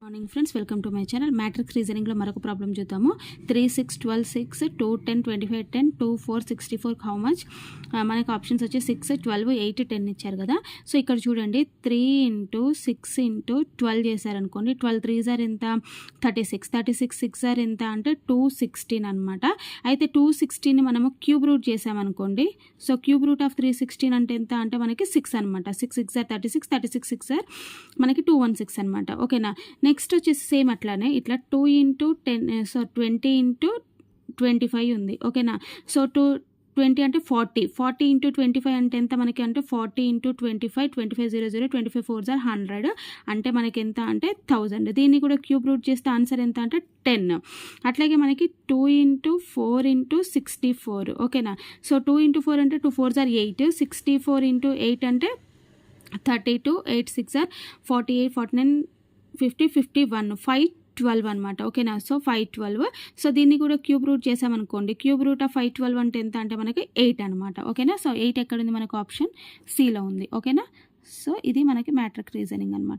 Morning friends, welcome to my channel. Matrix రీజనింగ్లో మరొక problem చూద్దాము. 3, 6, 12, 6, 2, 10, 25, 10, 2, 4, 64 హౌ మచ్? మనకి ఆప్షన్స్ వచ్చి 6, 12, 8, 10 ఇచ్చారు కదా. సో ఇక్కడ చూడండి, 3 ఇంటూ 6 ఇంటూ 12 చేశారనుకోండి. 12 3 జార్ ఎంత? 36. 36 6 జార్ ఎంత అంటే 216 అనమాట. అయితే 216ని మనము క్యూబ్ రూట్ చేసామనుకోండి. సో క్యూబ్ రూట్ ఆఫ్ 316 అంటే ఎంత అంటే మనకి 6 అనమాట. 6 6 జార్ 36, 36 6 జార్ మనకి 216 అనమాట. ఓకేనా. నెక్స్ట్ వచ్చేసి సేమ్ అట్లానే ఇట్లా 2 ఇంటూ 10, సో 20 ఇంటూ 25 ఉంది. ఓకేనా. సో 20 అంటే 40 ఇంటూ 25 అంటే ఎంత మనకి అంటే 40 ఇంటూ 25, 25 0 0, 25 4 జార్ 100 అంటే మనకి ఎంత అంటే 1000. దీన్ని కూడా క్యూబ్ రూట్ చేస్తే ఆన్సర్ ఎంత అంటే 10. అట్లాగే మనకి 2 ఇంటూ 4 ఇంటూ 64. ఓకేనా. సో 2 ఇంటూ 4 అంటే 2 4 జార్ 8, 64 ఇంటూ 8 అంటే 32, 8 6 జార్ 48, 49 50, 51, 512 అనమాట. ఓకేనా. సో 512. సో దీన్ని కూడా క్యూబ్ రూట్ చేసామనుకోండి. క్యూబ్ రూట్ ఆఫ్ 512 అంటే ఎంత అంటే మనకి 8 అనమాట. ఓకేనా. సో 8 ఎక్కడుంది? మనకు ఆప్షన్ సిలో ఉంది. ఓకేనా. సో ఇది మనకి మ్యాట్రిక్స్ రీజనింగ్ అనమాట.